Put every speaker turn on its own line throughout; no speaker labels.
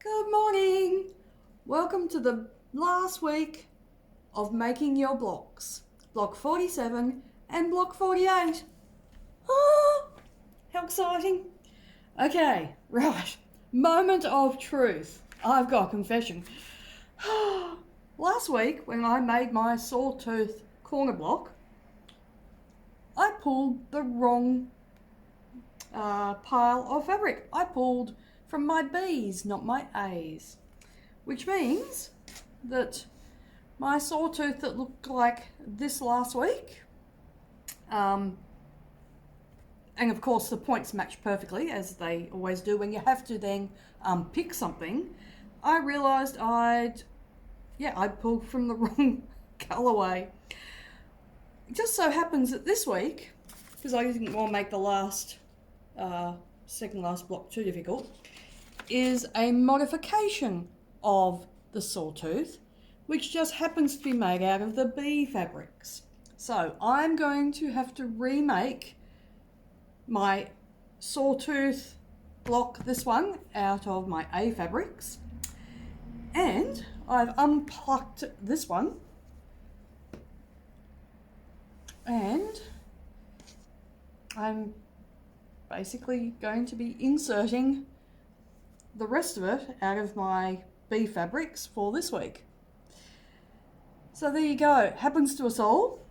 Good morning. Welcome to the last week of making your blocks. Block 47 and block 48. Oh, how exciting. Okay, right. Moment of truth. I've got a confession. Last week when I made my sawtooth corner block, I pulled the wrong pile of fabric. I pulled from my B's, not my A's, which means that my sawtooth that looked like this last week, and of course the points match perfectly as they always do when you have to then pick something. I realised I'd pulled from the wrong colourway. It just so happens that this week, because I didn't want to make the last second last block too difficult, is a modification of the sawtooth, which just happens to be made out of the B fabrics. So I'm going to have to remake my sawtooth block, this one, out of my A fabrics, and I've unplucked this one, and I'm basically going to be inserting the rest of it out of my B fabrics for this week. So there you go. Happens to us all.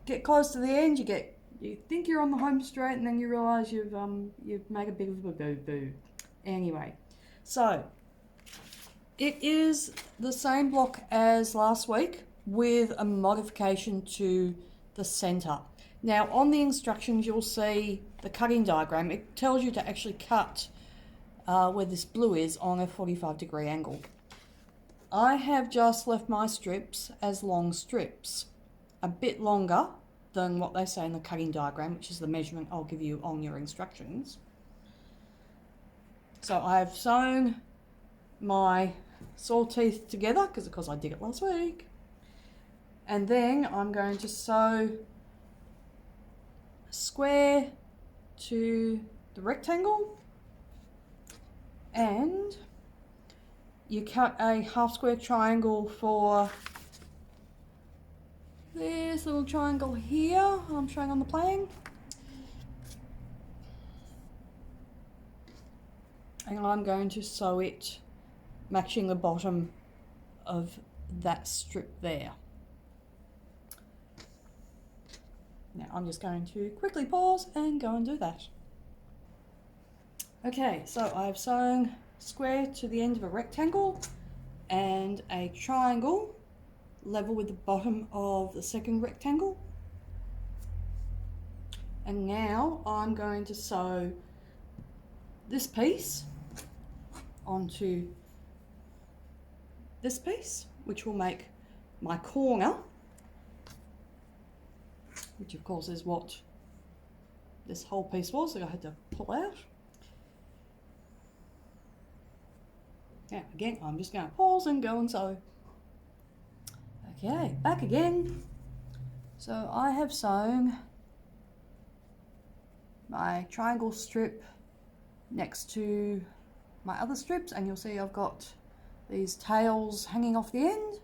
Get close to the end, you think you're on the home straight, and then you realise you've made a bit of a boo-boo. Anyway, so it is the same block as last week with a modification to the centre. Now on the instructions you'll see the cutting diagram. It tells you to actually cut where this blue is on a 45-degree angle. I have just left my strips as long strips, a bit longer than what they say in the cutting diagram, which is the measurement I'll give you on your instructions. So I've sewn my saw teeth together because of course I did it last week, and then I'm going to sew a square to the rectangle, and you cut a half square triangle for this little triangle here I'm showing on the plan, and I'm going to sew it matching the bottom of that strip there. Now I'm just going to quickly pause and go and do that. Okay, so I've sewn square to the end of a rectangle and a triangle level with the bottom of the second rectangle. And now I'm going to sew this piece onto this piece, which will make my corner, which of course is what this whole piece was that I had to pull out. Now again, I'm just going to pause and go and sew. Okay, back again. So I have sewn my triangle strip next to my other strips, and you'll see I've got these tails hanging off the end.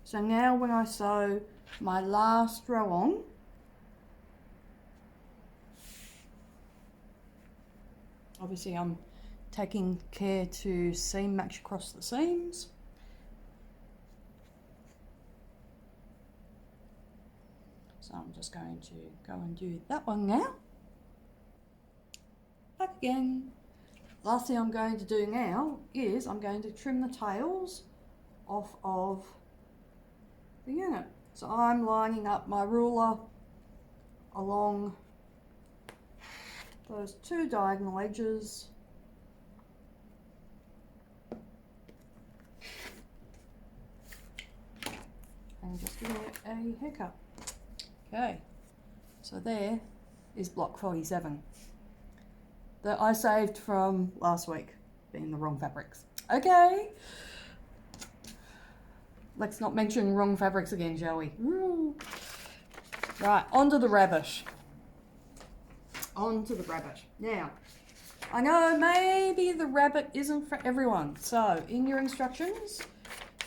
So now when I sew my last row on, obviously I'm taking care to seam match across the seams. So I'm just going to go and do that one now. Back again. Last thing I'm going to do now is I'm going to trim the tails off of the unit. So I'm lining up my ruler along those two diagonal edges, and just give it a haircut. Okay, so there is block 47 that I saved from last week, being the wrong fabrics. Okay, let's not mention wrong fabrics again, shall we? Woo. Right, onto the rabbit. Onto the rabbit. Now, I know maybe the rabbit isn't for everyone. So in your instructions,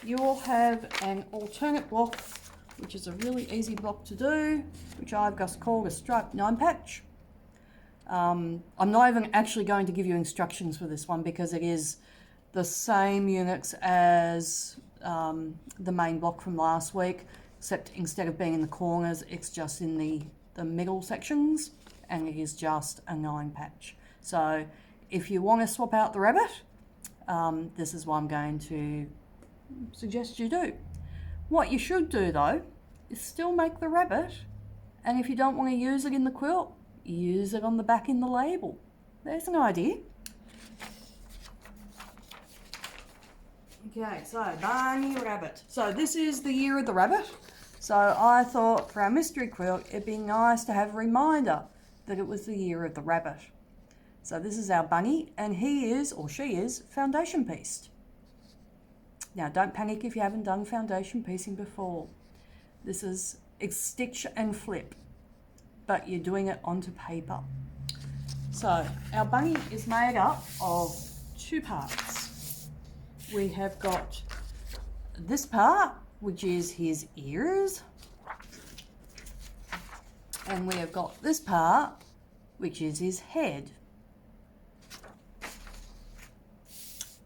you will have an alternate block, which is a really easy block to do, which I've just called a striped 9-patch. I'm not even actually going to give you instructions for this one because it is the same units as the main block from last week, except instead of being in the corners, it's just in the middle sections, and it is just a 9-patch. So if you want to swap out the rabbit, this is what I'm going to suggest you do. What you should do though is still make the rabbit, and if you don't want to use it in the quilt, use it on the back in the label. There's an idea. Okay, so bunny rabbit. So this is the year of the rabbit. So I thought for our mystery quilt, it'd be nice to have a reminder that it was the year of the rabbit. So this is our bunny, and he is, or she is, foundation pieced. Now don't panic if you haven't done foundation piecing before. This is stitch and flip, but you're doing it onto paper. So our bunny is made up of 2 parts. We have got this part, which is his ears, and we have got this part, which is his head.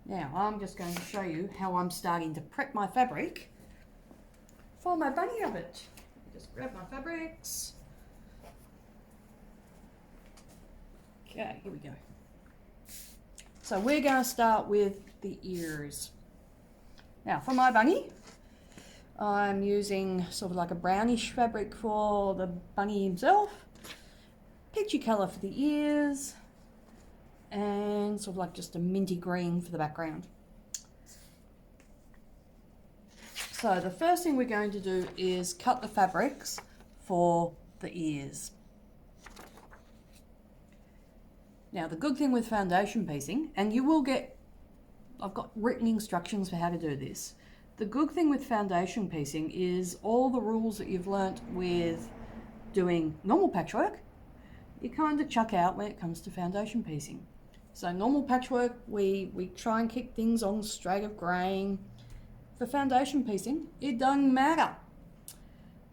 Now I'm just going to show you how I'm starting to prep my fabric for my bunny rabbit. Just grab my fabrics. Okay, here we go. So we're going to start with the ears. Now for my bunny, I'm using sort of like a brownish fabric for the bunny himself, peachy colour for the ears, and sort of like just a minty green for the background. So the first thing we're going to do is cut the fabrics for the ears. Now the good thing with foundation piecing, and you will get, I've got written instructions for how to do this. The good thing with foundation piecing is all the rules that you've learnt with doing normal patchwork, you kind of chuck out when it comes to foundation piecing. So normal patchwork, we try and keep things on straight of grain. For foundation piecing, it doesn't matter.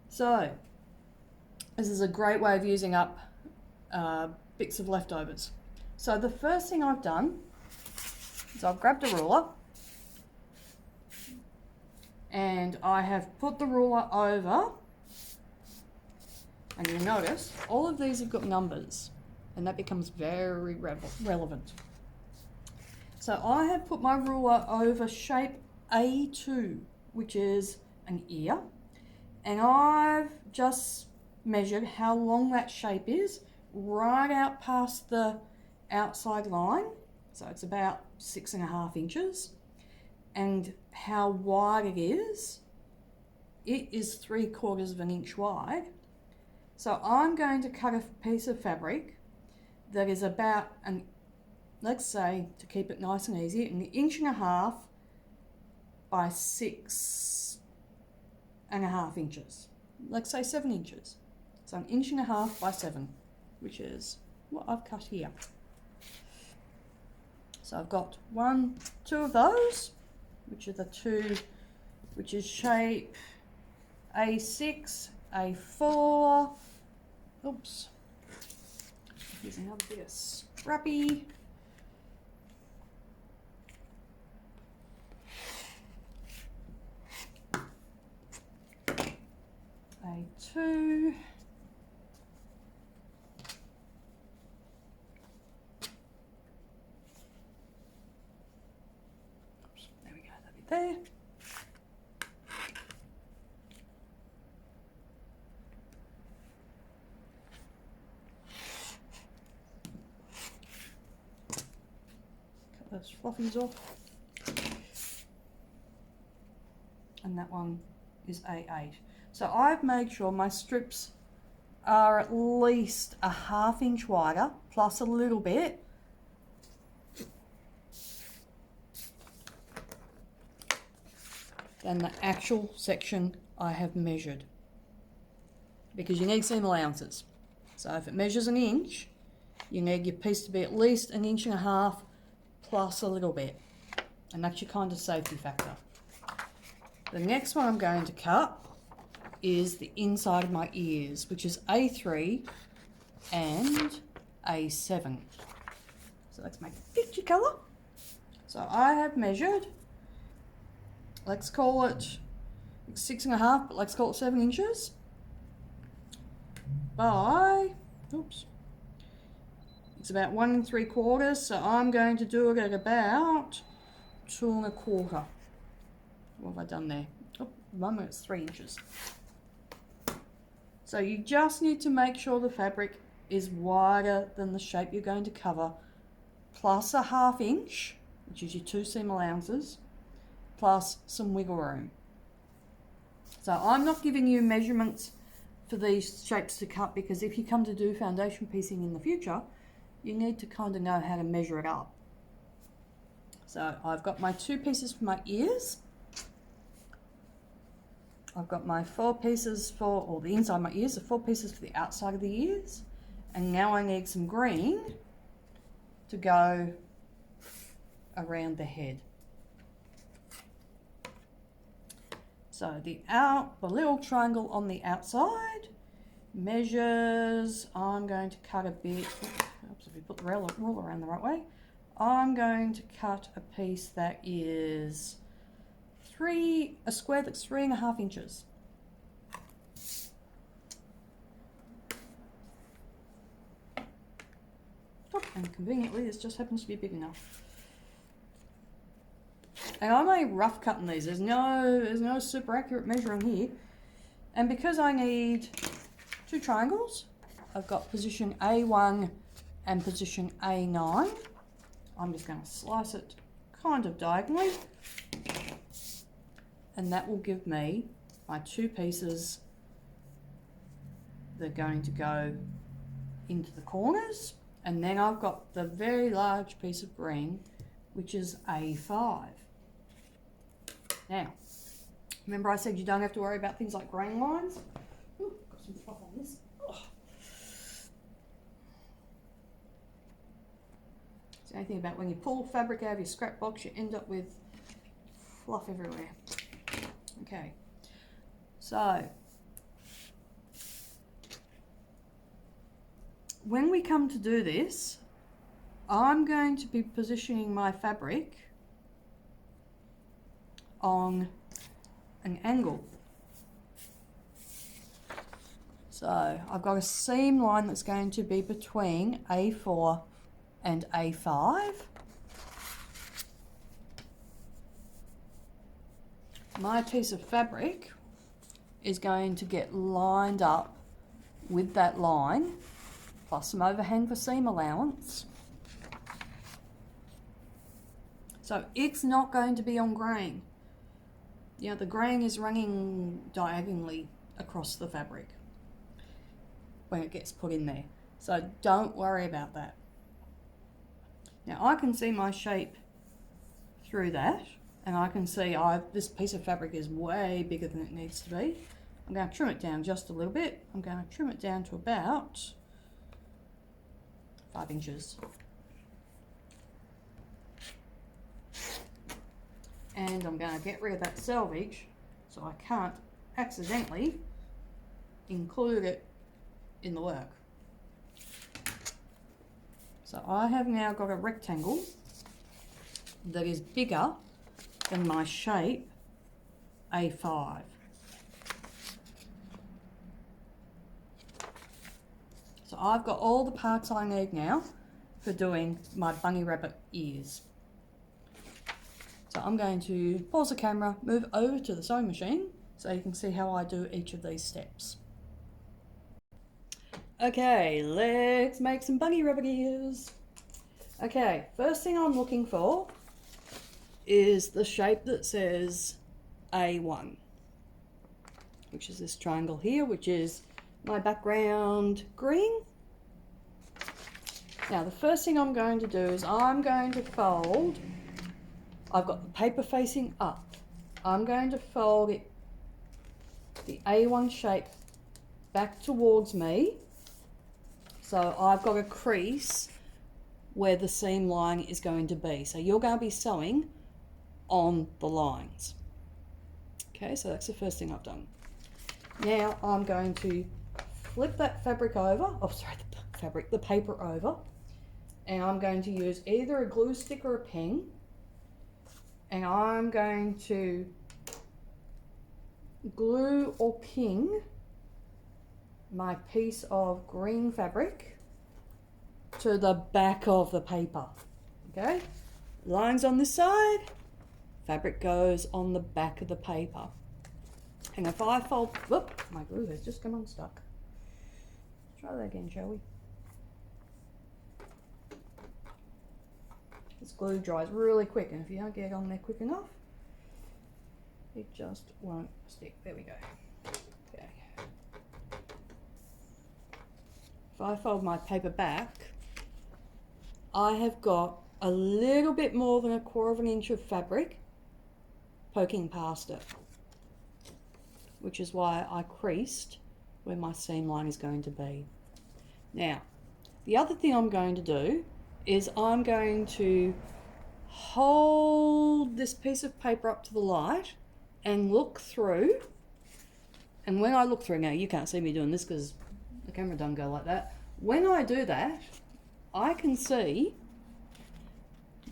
So this is a great way of using up bits of leftovers. So the first thing I've done is I've grabbed a ruler and I have put the ruler over, and you'll notice all of these have got numbers, and that becomes very relevant. So I have put my ruler over shape A2, which is an ear, and I've just measured how long that shape is right out past the outside line. So it's about 6.5 inches, and how wide it is 3/4 of an inch wide. So I'm going to cut a piece of fabric that is about let's say, to keep it nice and easy, 1.5 inches by 6.5 inches. Let's say 7 inches. So 1.5 inches by 7, which is what I've cut here. So I've got 2 of those, which are the 2, which is shape A6, A4. Oops. Here's another bit of scrappy. A2. Oops, there we go, that'll be there. Cut those fluffies off. And that one is A8. So I've made sure my strips are at least 1/2 inch wider, plus a little bit. Than the actual section I have measured. Because you need seam allowances. So if it measures 1 inch, you need your piece to be at least 1.5 inches plus a little bit. And that's your kind of safety factor. The next one I'm going to cut is the inside of my ears, which is A3 and A7. So let's make a picture colour. So I have measured, let's call it 6.5, but let's call it 7 inches by, oops, it's about 1 3/4, so I'm going to do it at about 2 1/4. What have I done there? Oh, at the moment it's 3 inches. So you just need to make sure the fabric is wider than the shape you're going to cover, plus 1/2 inch, which is your 2 seam allowances, plus some wiggle room. So I'm not giving you measurements for these shapes to cut, because if you come to do foundation piecing in the future, you need to kind of know how to measure it up. So I've got my 2 pieces for my ears. I've got my 4 pieces for, or the inside of my ears, the 4 pieces for the outside of the ears. And now I need some green to go around the head. So the little triangle on the outside measures, I'm going to cut a bit, oops, if you put the ruler around the right way, I'm going to cut a piece that is a square that's 3.5 inches. Oh, and conveniently this just happens to be big enough. And I'm only rough cutting these, there's no super accurate measuring here. And because I need 2 triangles, I've got position A1 and position A9. I'm just going to slice it kind of diagonally, and that will give me my 2 pieces that are going to go into the corners. And then I've got the very large piece of green, which is A5. Now, remember I said you don't have to worry about things like grain lines? Ooh, got some fluff on this. Oh. It's the only thing about when you pull fabric out of your scrap box, you end up with fluff everywhere. Okay, so when we come to do this, I'm going to be positioning my fabric on an angle. So I've got a seam line that's going to be between A4 and A5. My piece of fabric is going to get lined up with that line, plus some overhang for seam allowance. So it's not going to be on grain. You know, the grain is running diagonally across the fabric when it gets put in there. So don't worry about that. Now I can see my shape through that, and I can see this piece of fabric is way bigger than it needs to be. I'm going to trim it down just a little bit. I'm going to trim it down to about 5 inches. And I'm going to get rid of that selvage so I can't accidentally include it in the work. So I have now got a rectangle that is bigger than my shape A5. So I've got all the parts I need now for doing my bunny rabbit ears. So I'm going to pause the camera, move over to the sewing machine so you can see how I do each of these steps. Okay, let's make some bunny rabbit ears. Okay, first thing I'm looking for is the shape that says A1, which is this triangle here, which is my background green. Now the first thing I'm going to do is I'm going to fold, I've got the paper facing up, I'm going to fold it, the A1 shape, back towards me So I've got a crease where the seam line is going to be. So you're going to be sewing on the lines. Okay, so that's the first thing I've done. Now I'm going to flip that fabric over, the paper over, and I'm going to use either a glue stick or a pen, and I'm going to glue or ping my piece of green fabric to the back of the paper. Okay, lines on this side, fabric goes on the back of the paper. And if I fold, whoop, my glue has just come unstuck. Try that again, shall we? This glue dries really quick, and if you don't get it on there quick enough, it just won't stick. There we go. Okay. If I fold my paper back, I have got a little bit more than 1/4 inch of fabric poking past it, which is why I creased where my seam line is going to be. Now, the other thing I'm going to do is I'm going to hold this piece of paper up to the light and look through. And when I look through, now you can't see me doing this because the camera doesn't go like that. When I do that, I can see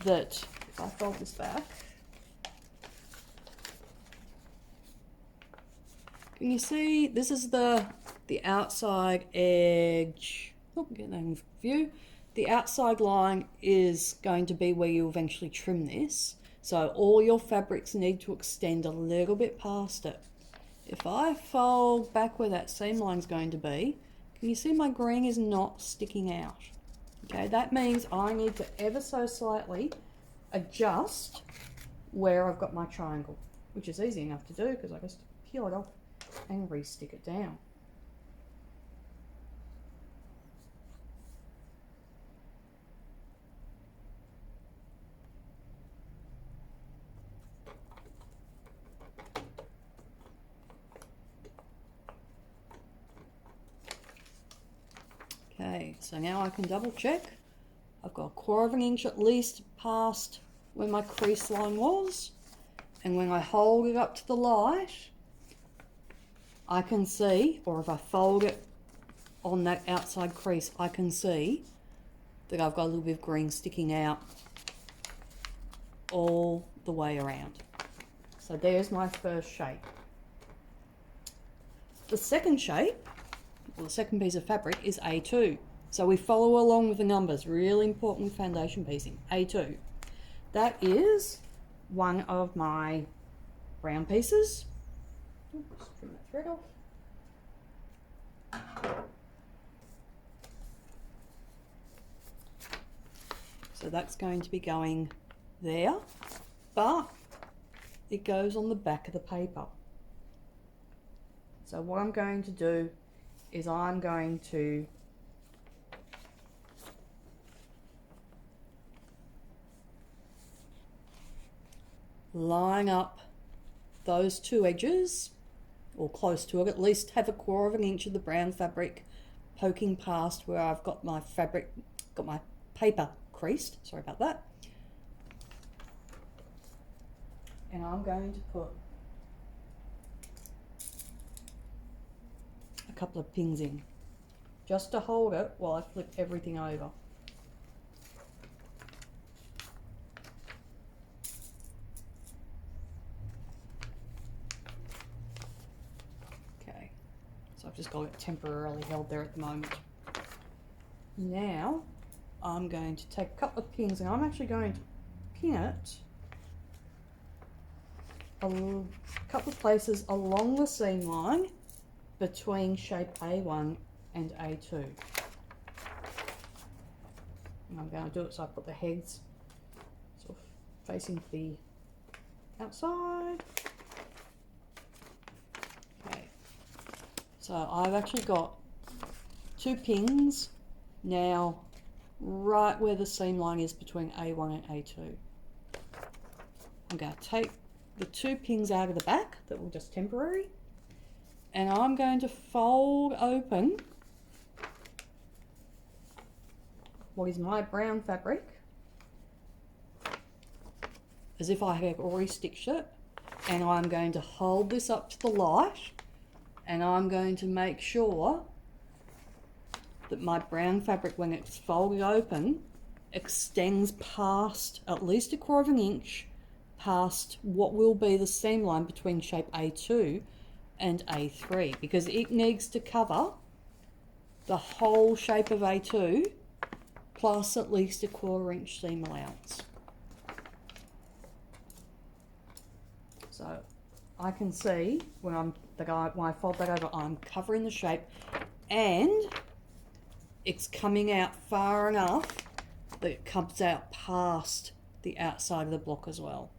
that if I fold this back, can you see this is the outside edge? Oh, get that in view. The outside line is going to be where you eventually trim this. So all your fabrics need to extend a little bit past it. If I fold back where that seam line is going to be, can you see my green is not sticking out? Okay, that means I need to ever so slightly adjust where I've got my triangle, which is easy enough to do because I just peel it off and re-stick it down. Okay, so now I can double check. I've got 1/4 inch at least past where my crease line was, and when I hold it up to the light, I can see, or if I fold it on that outside crease, I can see that I've got a little bit of green sticking out all the way around. So there's my first shape. The second shape, or the second piece of fabric, is A2. So we follow along with the numbers, really important with foundation piecing. A2. That is one of my brown pieces. Oops, trim that thread off. So that's going to be going there, but it goes on the back of the paper. So what I'm going to do is I'm going to line up those two edges, or close to it, at least have 1/4 inch of the brown fabric poking past where I've got my fabric, got my paper creased, sorry about that. And I'm going to put a couple of pins in, just to hold it while I flip everything over. Okay, so I've just got it temporarily held there at the moment. Now I'm going to take a couple of pins, and I'm actually going to pin it a couple of places along the seam line between shape A1 and A2. And I'm going to do it so I put the heads sort of facing the outside. Okay, so I've actually got 2 pins now right where the seam line is between A1 and A2. I'm going to take the 2 pins out of the back that were just temporary, and I'm going to fold open what is my brown fabric as if I had already stitched it, and I'm going to hold this up to the light, and I'm going to make sure that my brown fabric, when it's folded open, extends past at least 1/4 inch past what will be the seam line between shape A2 and A3, because it needs to cover the whole shape of A2 plus at least 1/4 inch seam allowance. So I can see when I fold that over, I'm covering the shape, and it's coming out far enough that it comes out past the outside of the block as well.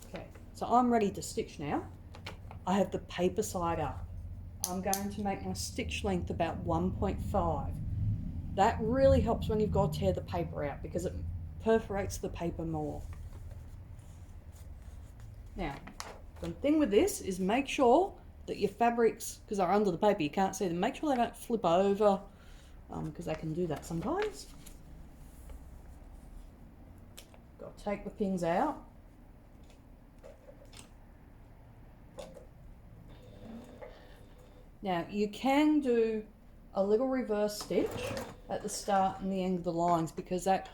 Okay, so I'm ready to stitch now. I have the paper side up. I'm going to make my stitch length about 1.5. That really helps when you've got to tear the paper out, because it perforates the paper more. Now, the thing with this is make sure that your fabrics, because they're under the paper, you can't see them, make sure they don't flip over, because they can do that sometimes. Got to take the pins out. Now, you can do a little reverse stitch at the start and the end of the lines, because that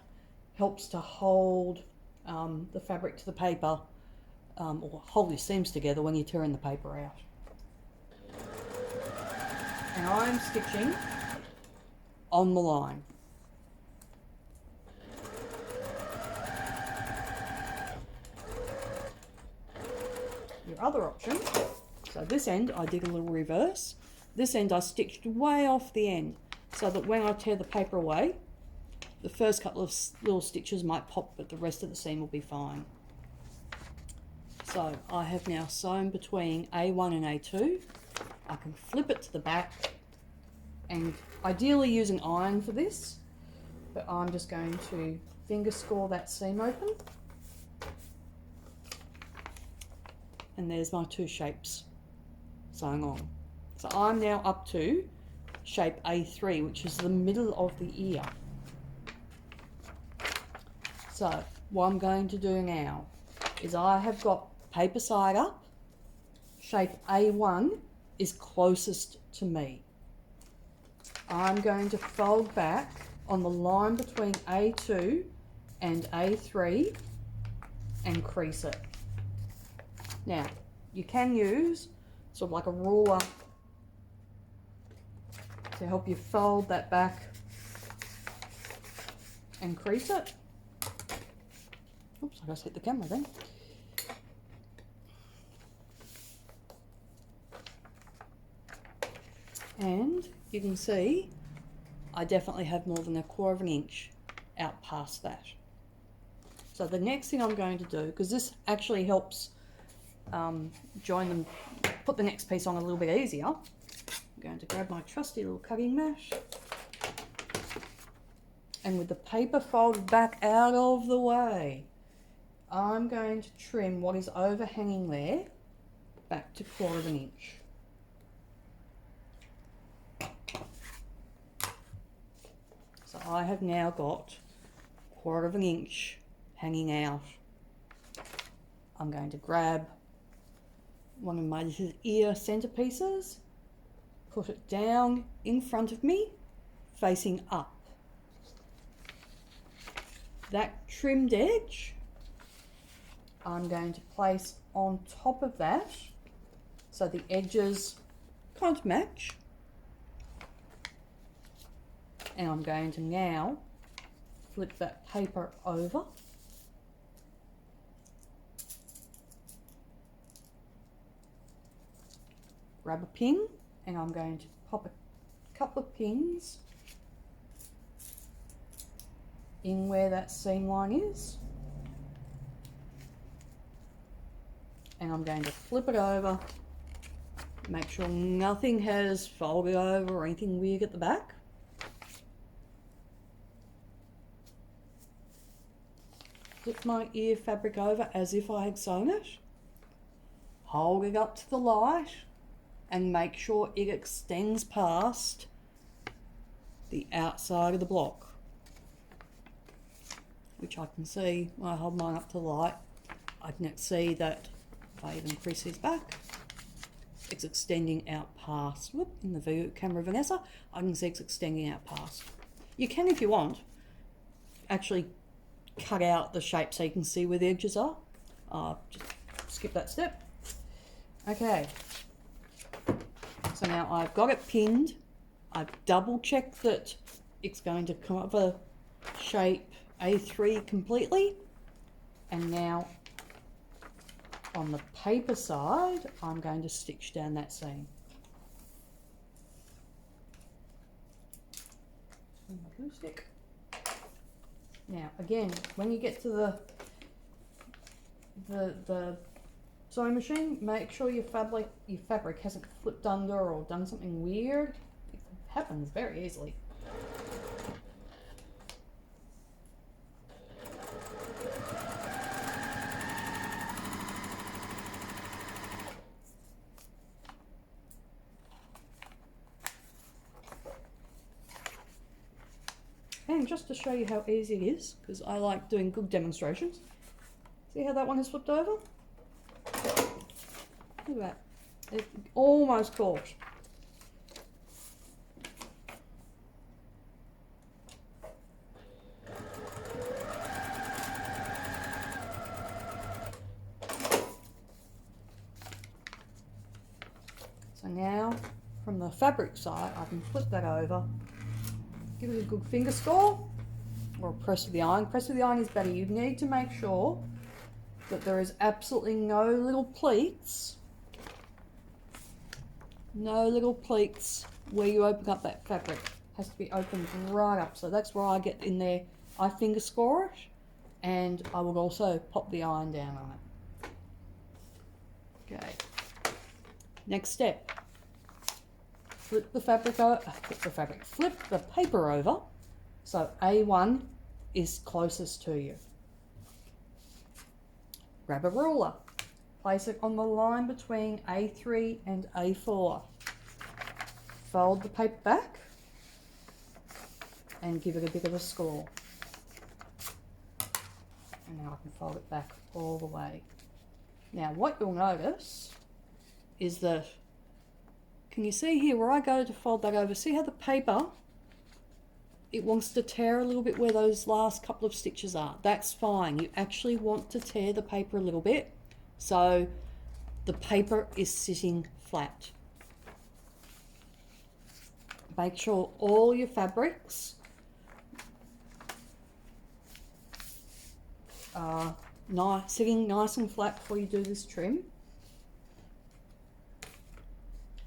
helps to hold the fabric to the paper, or hold your seams together when you're tearing the paper out. And I'm stitching on the line. Your other option, so this end I did a little reverse, this end I stitched way off the end, so that when I tear the paper away, the first couple of little stitches might pop, but the rest of the seam will be fine. So I have now sewn between A1 and A2. I can flip it to the back, and ideally use an iron for this, but I'm just going to finger score that seam open. And there's my two shapes sewn on. So I'm now up to shape A3, which is the middle of the ear. So what I'm going to do now is I have got paper side up. Shape A1 is closest to me. I'm going to fold back on the line between A2 and A3 and crease it. Now, you can use sort of like a ruler to help you fold that back and crease it. Oops, I just hit the camera then. And you can see I definitely have more than 1/4 inch out past that. So the next thing I'm going to do, because this actually helps join them, put the next piece on a little bit easier, I'm going to grab my trusty little cutting mat, and with the paper folded back out of the way, I'm going to trim what is overhanging there back to 1/4 inch. So I have now got 1/4 inch hanging out. I'm going to grab one of my ear centerpieces, put it down in front of me, facing up. That trimmed edge, I'm going to place on top of that so the edges kind of match. And I'm going to now flip that paper over. Grab a pin, and I'm going to pop a couple of pins in where that seam line is. And I'm going to flip it over, make sure nothing has folded over or anything weird at the back. Flip my ear fabric over as if I had sewn it, hold it up to the light and make sure it extends past the outside of the block, which I can see when I hold mine up to the light. I can see that if I even crease these back, it's extending out past, whoop, in the camera Vanessa, I can see it's extending out past. You can, if you want, actually cut out the shape so you can see where the edges are. Just skip that step. Okay, so now I've got it pinned. I've double checked that it's going to cover shape A3 completely, and now on the paper side I'm going to stitch down that seam. And my glue stick. Now again, when you get to the sewing machine, make sure your fabric hasn't flipped under or done something weird. It happens very easily. And just to show you how easy it is, because I like doing good demonstrations, see how that one has flipped over? Look at that. It almost caught. So now, from the fabric side, I can flip that over, give it a good finger score, or press with the iron. Press with the iron is better. You need to make sure that there is absolutely no little pleats where you open up that fabric. It has to be opened right up. So that's where I get in there. I finger score it, and I will also pop the iron down on it. Okay. Next step. Flip the paper over so A1 is closest to you. Grab a ruler, place it on the line between A3 and A4. Fold the paper back and give it a bit of a score. And now I can fold it back all the way. Now what you'll notice is that, can you see here where I go to fold that over, see how the paper, it wants to tear a little bit where those last couple of stitches are. That's fine. You actually want to tear the paper a little bit so the paper is sitting flat. Make sure all your fabrics are sitting nice and flat before you do this trim.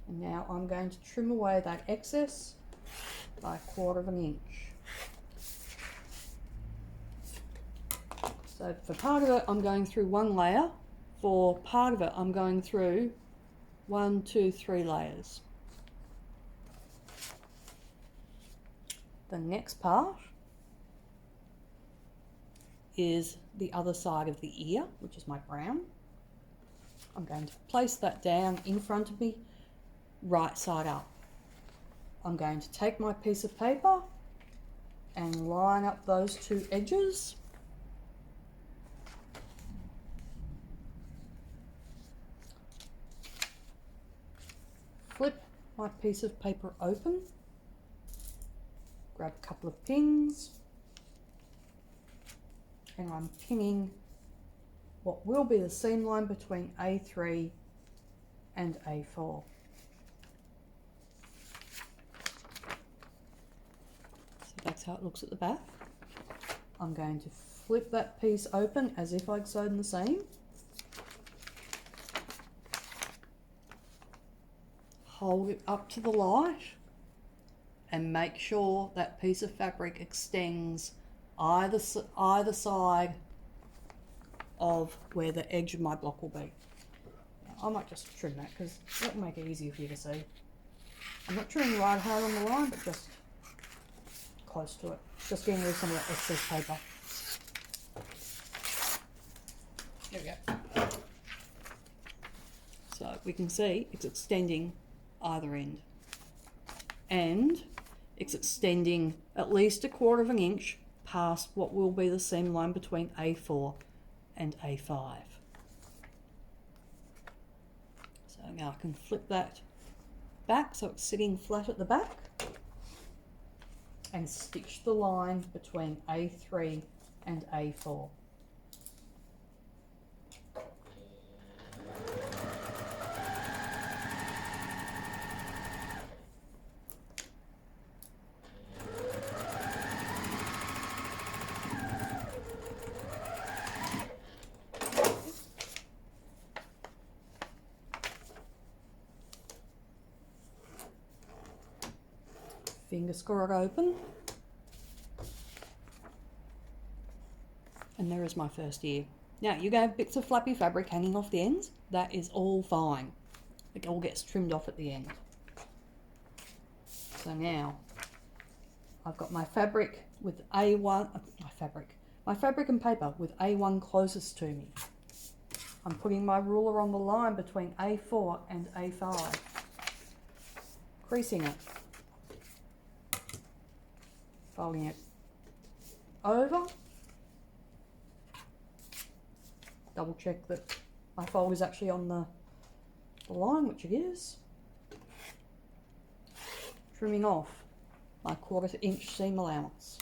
And now I'm going to trim away that excess by 1/4 inch. So for part of it I'm going through one layer, for part of it I'm going through 1, 2, 3 layers. The next part is the other side of the ear, which is my brown. I'm going to place that down in front of me, right side up. I'm going to take my piece of paper and line up those two edges. Flip my piece of paper open, grab a couple of pins, and I'm pinning what will be the seam line between A3 and A4. So that's how it looks at the back. I'm going to flip that piece open as if I'd sewn the seam. Hold it up to the light and make sure that piece of fabric extends either side of where the edge of my block will be. Now, I might just trim that because that will make it easier for you to see. I'm not trimming right hard on the line, but just close to it. Just getting rid of some of that excess paper. There we go. So we can see it's extending either end, and it's extending at least 1/4 of an inch past what will be the seam line between A4 and A5. So now I can flip that back so it's sitting flat at the back and stitch the line between A3 and A4. Finger score it open, and there is my first ear. Now you're going to have bits of flappy fabric hanging off the ends. That is all fine. It all gets trimmed off at the end. So now I've got my fabric with A1, my fabric and paper with A1 closest to me. I'm putting my ruler on the line between A4 and A5, creasing it, folding it over, double check that my fold is actually on the line, which it is, trimming off my 1/4 inch seam allowance.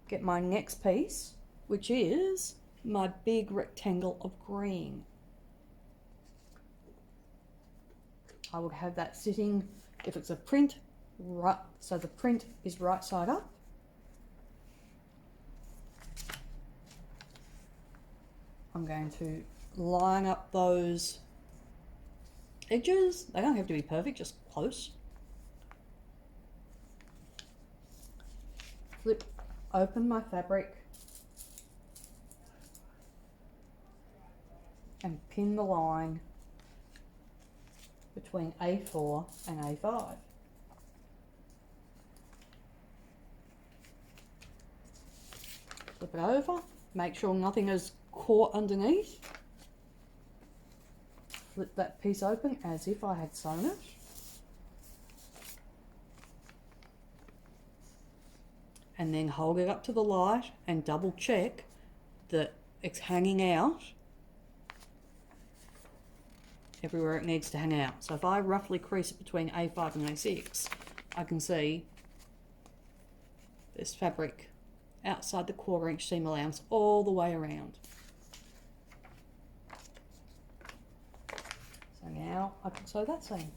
Get my next piece, which is my big rectangle of green. I would have that sitting, if it's a print, right, so the print is right side up. I'm going to line up those edges. They don't have to be perfect, just close. Flip open my fabric and pin the line between A4 and A5. Flip it over, make sure nothing is caught underneath. Flip that piece open as if I had sewn it. And then hold it up to the light and double check that it's hanging out everywhere it needs to hang out. So if I roughly crease it between A5 and A6, I can see this fabric outside the 1/4 inch seam allowance all the way around. So now I can sew that seam.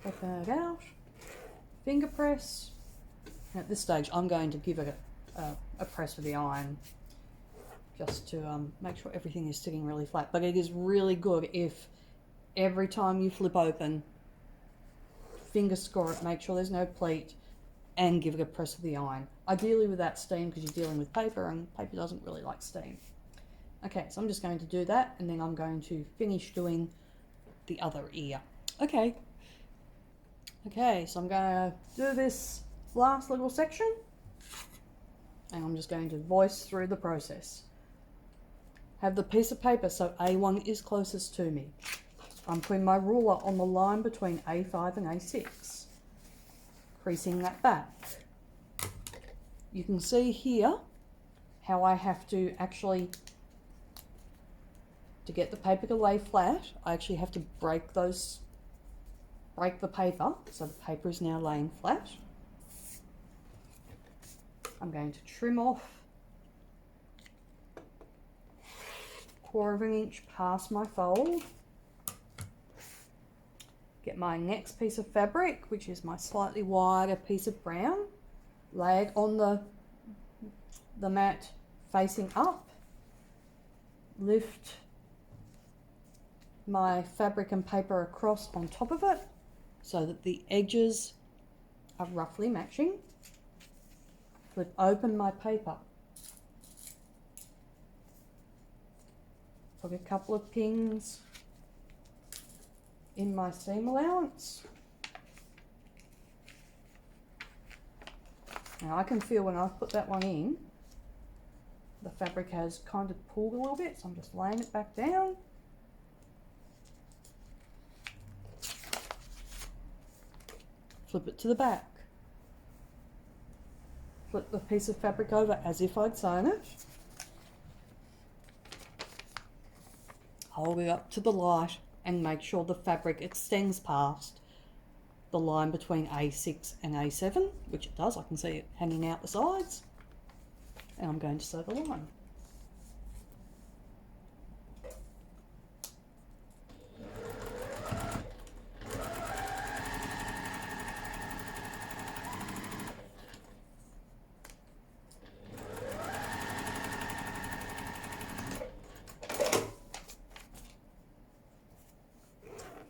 Open it out, finger press. At this stage I'm going to give it a press with the iron just to make sure everything is sitting really flat. But it is really good if every time you flip open, finger score it, make sure there's no pleat, and give it a press with the iron. Ideally without steam, because you're dealing with paper and paper doesn't really like steam. Okay, so I'm just going to do that and then I'm going to finish doing the other ear. Okay, so I'm going to do this last little section and I'm just going to voice through the process. Have the piece of paper so A1 is closest to me. I'm putting my ruler on the line between A5 and A6, creasing that back. You can see here how I have to actually, to get the paper to lay flat, I actually have to break the paper, so the paper is now laying flat. I'm going to trim off 1/4 of an inch past my fold. Get my next piece of fabric, which is my slightly wider piece of brown, lay it on the mat facing up, lift my fabric and paper across on top of it so that the edges are roughly matching. Flip open my paper put a couple of pins in my seam allowance. Now I can feel when I've put that one in, the fabric has kind of pulled a little bit, so I'm just laying it back down. Flip it to the back. Flip the piece of fabric over as if I'd sewn it. Hold it up to the light and make sure the fabric extends past the line between A6 and A7, which it does. I can see it hanging out the sides. And I'm going to sew the line.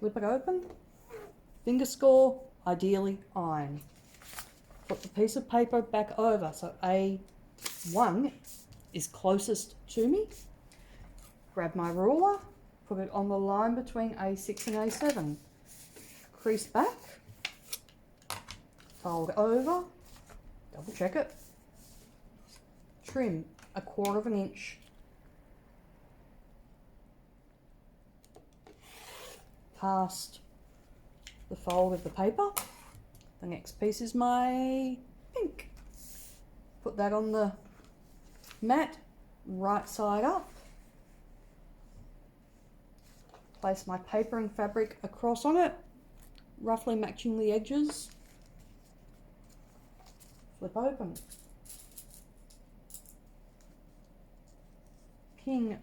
Flip it open, finger score, ideally iron. Put the piece of paper back over so A1 is closest to me. Grab my ruler, put it on the line between A6 and A7. Crease back, fold over, double check it, trim 1/4 inch. Past the fold of the paper. The next piece is my pink. Put that on the mat, right side up. Place my paper and fabric across on it, roughly matching the edges. Flip open. Pin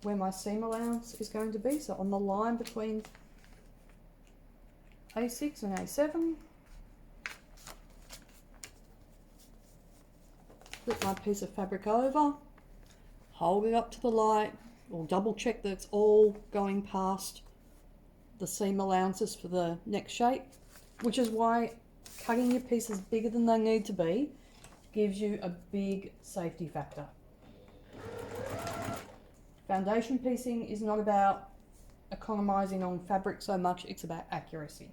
where my seam allowance is going to be, so on the line between A6 and A7. Flip my piece of fabric over, hold it up to the light, or double check that it's all going past the seam allowances for the next shape, which is why cutting your pieces bigger than they need to be gives you a big safety factor. Foundation piecing is not about economising on fabric so much, it's about accuracy.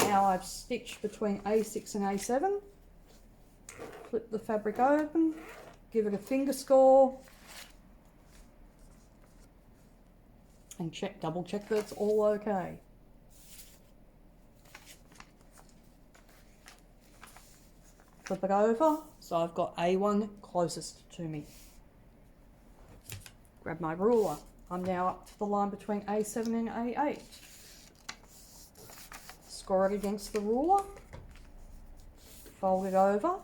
Now I've stitched between A6 and A7. Flip the fabric open, give it a finger score, and double check that it's all okay. Flip it over, so I've got A1 closest to me. Grab my ruler. I'm now up to the line between A7 and A8. Score it against the ruler, fold it over,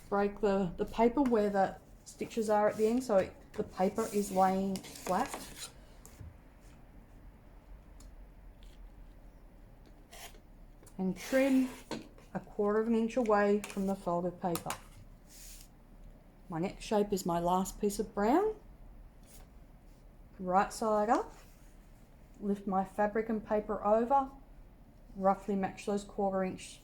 break the paper where the stitches are at the end so the paper is laying flat. And trim 1/4 inch away from the folded paper. My next shape is my last piece of brown. Right side up, lift my fabric and paper over, roughly match those 1/4 inch,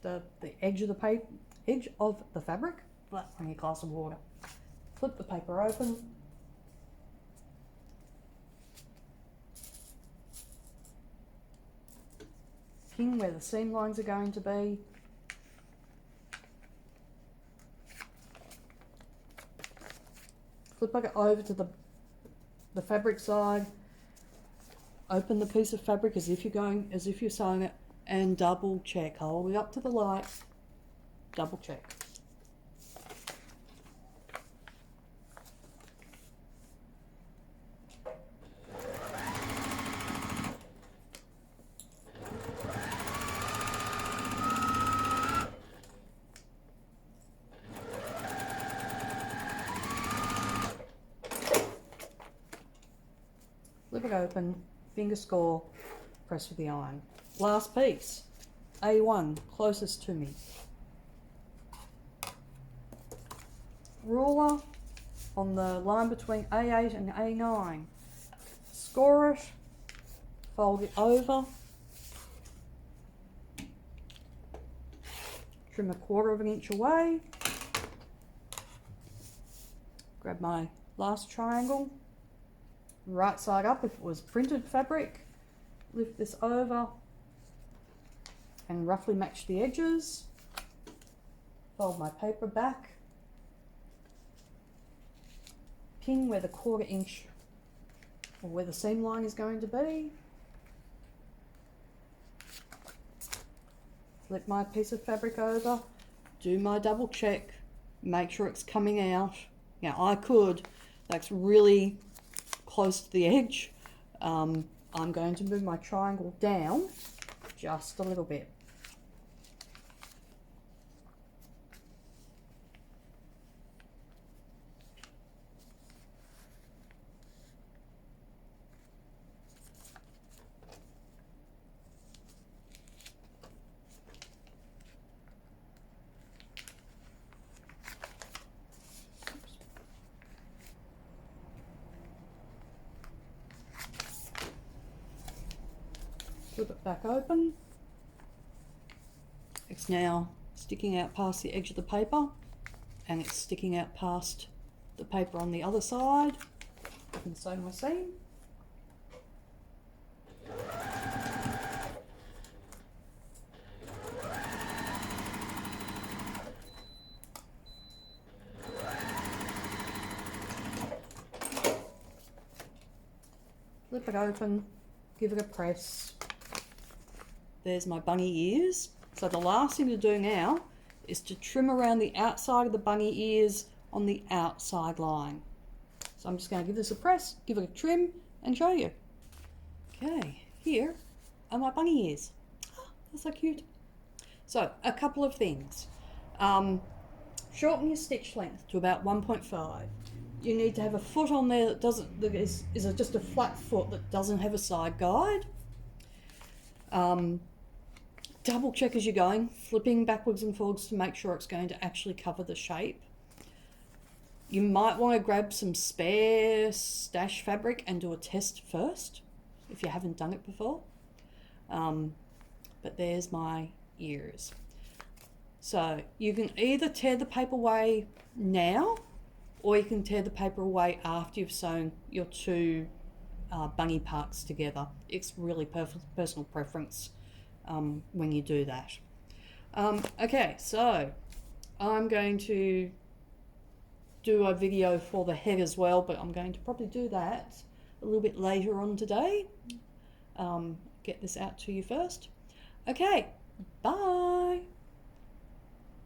the edge of the paper, edge of the fabric. Bring a glass of water. Flip the paper open. Pin where the seam lines are going to be. Flip it over to the fabric side. Open the piece of fabric as if you're sewing it, and double check. Hold it up to the light. Double check. Flip it open, finger score, press with the iron. Last piece, A1, closest to me. Ruler on the line between A8 and A9. Score it, fold it over, trim 1/4 of an inch away, grab my last triangle, right side up if it was printed fabric, lift this over and roughly match the edges, fold my paper back, pin where the 1/4 inch or where the seam line is going to be, flip my piece of fabric over, do my double check, make sure it's coming out. Now I could, that's really close to the edge. I'm going to move my triangle down just a little bit. Flip it back open. It's now sticking out past the edge of the paper and it's sticking out past the paper on the other side. I can sew my seam. Flip it open, give it a press. There's my bunny ears. So the last thing to do now is to trim around the outside of the bunny ears on the outside line. So I'm just going to give this a press, give it a trim and show you. Okay, here are my bunny ears. Oh, they're so cute. So a couple of things. Shorten your stitch length to about 1.5. You need to have a foot on there that is just a flat foot that doesn't have a side guide. Double check as you're going, flipping backwards and forwards to make sure it's going to actually cover the shape. You might want to grab some spare stash fabric and do a test first if you haven't done it before. But there's my ears. So you can either tear the paper away now or you can tear the paper away after you've sewn your two bunny parts together. It's really personal preference when you do that. Okay, so I'm going to do a video for the head as well, but I'm going to probably do that a little bit later on today. Get this out to you first. Okay, bye.